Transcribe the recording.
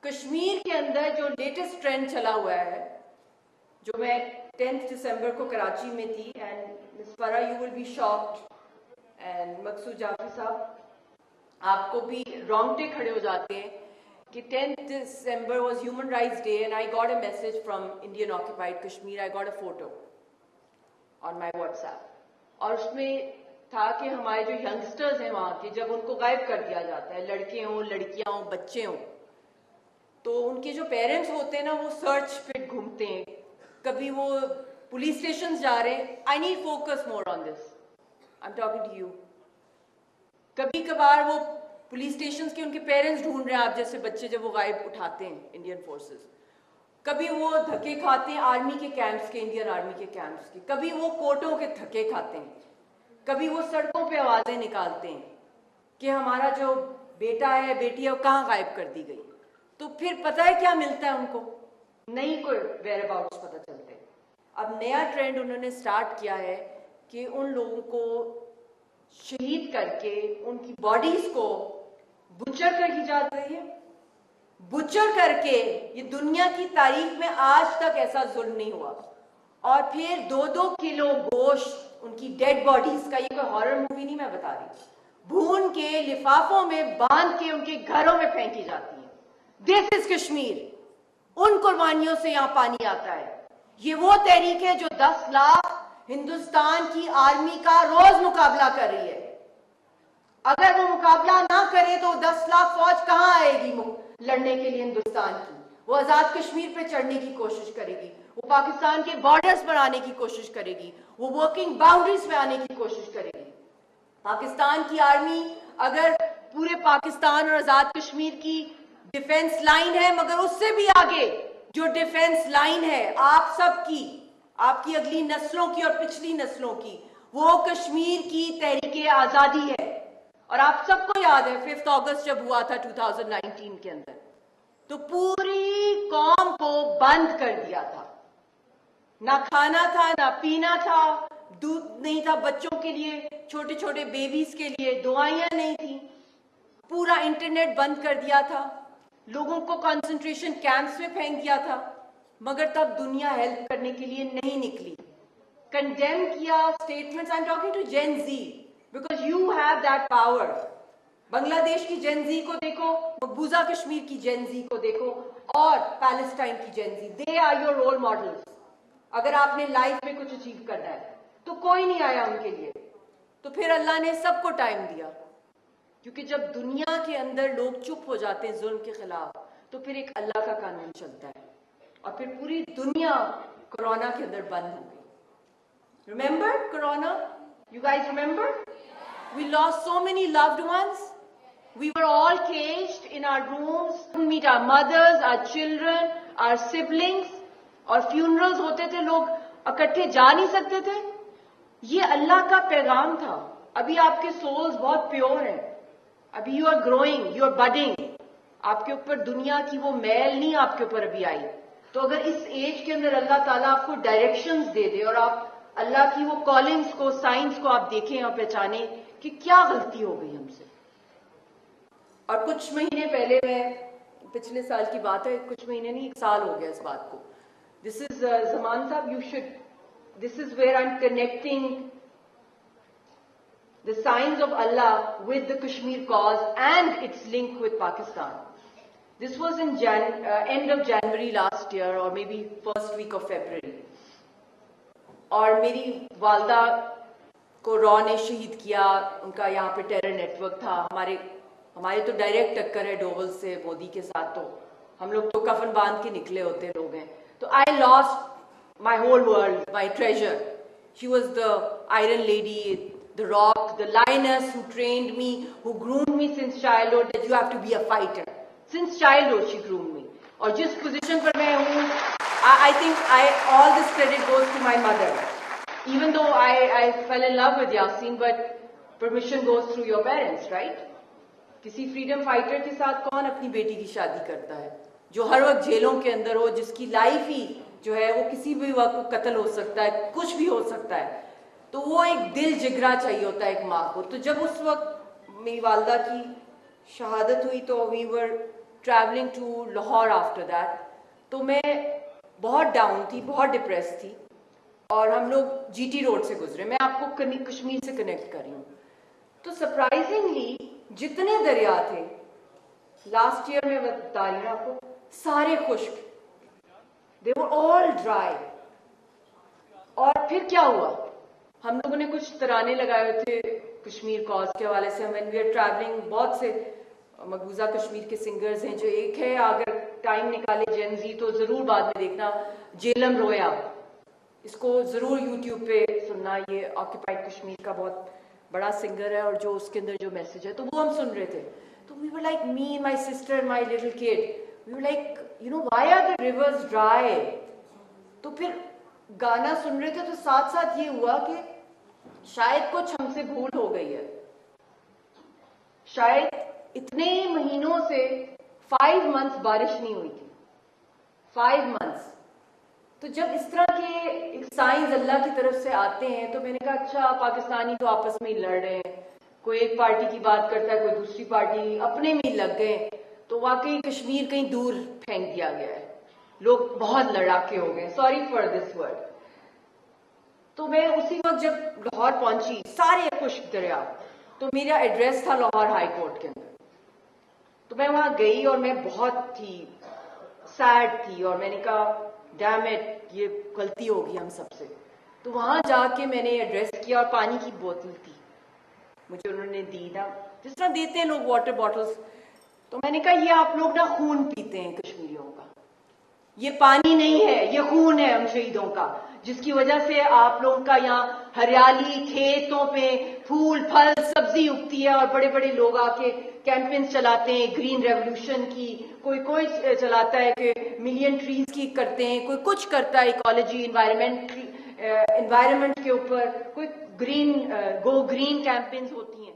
کشمیر کے اندر جو latest trend چلا ہوا ہے، جو میں 10 دسمبر کو کراچی میں تھی، and Miss Farah you will be shocked, and Maqsood Jafri sahab آپ کو بھی رونگٹے کھڑے ہو جاتے ہیں کہ 10 December was Human Rights Day and I got a message from Indian occupied Kashmir. I got a photo on my WhatsApp اور اس میں تھا کہ ہمارے جو ینگسٹرز ہیں وہاں کے، جب ان کو غائب کر دیا جاتا ہے، لڑکے ہوں، لڑکیاں ہوں، بچے ہوں، تو ان کے جو پیرنٹس ہوتے ہیں نا وہ سرچ پہ گھومتے ہیں، کبھی وہ پولیس اسٹیشنز جا رہے ہیں. I need focus more on this, I am talking to you. کبھی کبھار وہ پولیس اسٹیشنز کے ان کے پیرنٹس ڈھونڈ رہے ہیں آپ جیسے بچے جب وہ غائب اٹھاتے ہیں انڈین فورسز. کبھی وہ دھکے کھاتے ہیں آرمی کے کیمپس کے، انڈین آرمی کے کیمپس کے، کبھی وہ کوٹوں کے دھکے کھاتے ہیں، کبھی وہ سڑکوں پہ آوازیں نکالتے ہیں کہ ہمارا جو بیٹا ہے، بیٹی ہے، وہ کہاں غائب کر دی گئی. تو پھر پتہ ہے کیا ملتا ہے ان کو؟ نہیں کوئی ویئر اباؤٹس پتہ چلتے. اب نیا ٹرینڈ انہوں نے سٹارٹ کیا ہے کہ ان لوگوں کو شہید کر کے ان کی باڈیز کو بچر کر کی جا رہی ہے. بچر کر کے، یہ دنیا کی تاریخ میں آج تک ایسا ظلم نہیں ہوا. اور پھر 2-2 کلو گوشت ان کی ڈیڈ باڈیز کا، یہ کوئی ہارر مووی نہیں میں بتا رہی، بھون کے لفافوں میں باندھ کے ان کے گھروں میں پھینکی جاتی ہیں. دس از کشمیر. ان قربانیوں سے یہاں پانی آتا ہے. یہ وہ تحریک ہے جو 10 لاکھ ہندوستان کی آرمی کا روز مقابلہ کر رہی ہے. اگر وہ مقابلہ نہ کرے تو 10 لاکھ فوج کہاں آئے گی لڑنے کے لیے ہندوستان کی؟ وہ آزاد کشمیر پہ چڑھنے کی کوشش کرے گی، وہ پاکستان کے بارڈرز پر آنے کی کوشش کرے گی، وہ ورکنگ باؤنڈریز پہ آنے کی کوشش کرے گی. پاکستان کی آرمی اگر پورے پاکستان اور آزاد کشمیر کی ڈیفنس لائن ہے، مگر اس سے بھی آگے جو ڈیفنس لائن ہے آپ سب کی، آپ کی اگلی نسلوں کی اور پچھلی نسلوں کی، وہ کشمیر کی تحریک آزادی ہے. اور آپ سب کو یاد ہے 5 اگست جب ہوا تھا 2019 کے اندر، تو پوری قوم کو بند کر دیا تھا. نہ کھانا تھا، نہ پینا تھا، دودھ نہیں تھا بچوں کے لیے، چھوٹے چھوٹے بیبیز کے لیے دوائیاں نہیں تھیں، پورا انٹرنیٹ بند کر دیا تھا، لوگوں کو کنسنٹریشن کیمپس میں پھینک دیا تھا. مگر تب دنیا ہیلپ کرنے کے لیے نہیں نکلی. کنڈیم کیا statements. I am talking to Gen Z because you have that power. Bangladesh کی جین زی کو دیکھو، مقبوضہ کشمیر کی جین زی کو دیکھو، اور پیلسٹائن کی Gen Z. They are your role models. اگر آپ نے لائف میں کچھ اچیو کرنا ہے تو کوئی نہیں آیا ان کے لیے. تو پھر اللہ نے سب کو ٹائم دیا، کیونکہ جب دنیا کے اندر لوگ چپ ہو جاتے ہیں ظلم کے خلاف تو پھر ایک اللہ کا قانون چلتا ہے. اور پھر پوری دنیا کورونا کے اندر بند ہو گئی. Remember Corona? You guys remember? We lost so many loved ones. We were all caged in our rooms. We couldn't meet our mothers, our children, our siblings. اور funerals ہوتے تھے، لوگ اکٹھے جا نہیں سکتے تھے. یہ اللہ کا پیغام تھا. ابھی آپ کے سولز بہت پیور ہیں. ابھی you are growing, you are budding. آپ کے اوپر دنیا کی وہ میل نہیں آپ کے اوپر ابھی آئی. تو اگر اس ایج کے اندر اللہ تعالیٰ آپ کو ڈائریکشنز دے دے اور آپ اللہ کی وہ کالنگز کو، سائنس کو آپ دیکھیں اور پہچانیں کہ کیا غلطی ہو گئی ہم سے. اور کچھ مہینے پہلے، میں پچھلے سال کی بات ہے، کچھ مہینے نہیں 1 سال ہو گیا اس بات کو. دس از زمان صاحب، you should, this is where I am connecting the signs of Allah with the Kashmir cause and its link with Pakistan. This was in end of January last year or maybe first week of February. اور میری والدہ کو را نے شہید کیا. ان کا یہاں پہ ٹیرر نیٹ ورک تھا. ہمارے تو ڈائریکٹ ٹکر ہے ڈوول سے، مودی کے ساتھ. تو ہم لوگ تو کفن باندھ کے نکلے ہوتے لوگ ہیں. تو I lost my whole world, my treasure. She was the Iron Lady, the Rock, the lioness who trained me, who groomed me since childhood, that you have to be a fighter. Since childhood she groomed me. اور جس position پر میں ہوں، I think all this credit goes to my mother. Even though I fell in love with Yasin, but permission goes through your parents, right? کسی freedom fighter کے ساتھ کون اپنی بیٹی کی شادی کرتا ہے جو ہر وقت جیلوں کے اندر ہو، جس کی لائف ہی جو ہے وہ کسی بھی وقت قتل ہو سکتا ہے، کچھ بھی ہو سکتا ہے. تو وہ ایک دل جگرا چاہیے ہوتا ہے ایک ماں کو. تو جب اس وقت میری والدہ کی شہادت ہوئی تو we were traveling to Lahore after that. تو میں بہت ڈاؤن تھی, بہت ڈپریس تھی, اور ہم لوگ جی ٹی روڈ سے گزرے. میں آپ کو کشمیر سے کنیکٹ کر رہی ہوں. تو سرپرائزنگلی جتنے دریا تھے لاسٹ ایئر میں بتا رہی ہوں آپ کو, سارے خشک, they were all dry. اور پھر کیا ہوا, ہم لوگوں نے کچھ ترانے لگائے ہوئے تھے کشمیر کاز کے حوالے سے. when we are traveling, بہت سے مقبوضہ کشمیر کے سنگرز ہیں, جو ایک ہے, اگر ٹائم نکالے جین زی تو ضرور بعد میں دیکھنا, جیلم رویا, اس کو ضرور یوٹیوب پہ سننا. یہ آکوپائڈ کشمیر کا بہت بڑا سنگر ہے, اور جو اس کے اندر جو میسج ہے تو وہ ہم سن رہے تھے. تو we were like, me, my sister and my little kid, we were like, why are the rivers dry? تو پھر گانا سن رہے تھے تو ساتھ ساتھ یہ ہوا کہ شاید کچھ ہم سے بھول ہو گئی ہے. شاید اتنے مہینوں سے 5 months بارش نہیں ہوئی تھی, 5 months. تو جب اس طرح کے سائنز اللہ کی طرف سے آتے ہیں تو میں نے کہا اچھا, پاکستانی تو آپس میں ہی لڑ رہے ہیں, کوئی ایک پارٹی کی بات کرتا ہے, کوئی دوسری پارٹی, اپنے میں ہی لگ گئے. تو واقعی کشمیر کہیں دور پھینک دیا گیا ہے, لوگ بہت لڑاکے ہو گئے, سوری فار دس ورڈ. تو میں اسی وقت جب لاہور پہنچی, سارے خشک دریا, تو میرا ایڈریس تھا لاہور ہائی کورٹ کے اندر. تو میں وہاں گئی اور میں بہت ہی سیڈ تھی, اور میں نے کہا ڈیم اٹ, یہ غلطی ہوگی ہم سب سے. تو وہاں جا کے میں نے ایڈریس کیا, اور پانی کی بوتل تھی مجھے انہوں نے دی نا, جس طرح دیتے ہیں لوگ واٹر باٹلز. تو میں نے کہا یہ آپ لوگ نا خون پیتے ہیں کشمیریوں کا, یہ پانی نہیں ہے, یہ خون ہے ہم شہیدوں کا, جس کی وجہ سے آپ لوگوں کا یہاں ہریالی, کھیتوں پہ پھول پھل سبزی اگتی ہے, اور بڑے بڑے لوگ آ کے کیمپینز چلاتے ہیں گرین ریولوشن کی, کوئی چلاتا ہے کہ ملین ٹریز کی کرتے ہیں, کوئی کچھ کرتا ہے ایکالوجی انوائرمنٹ کے اوپر, کوئی گرین گو گرین کیمپینز ہوتی ہیں.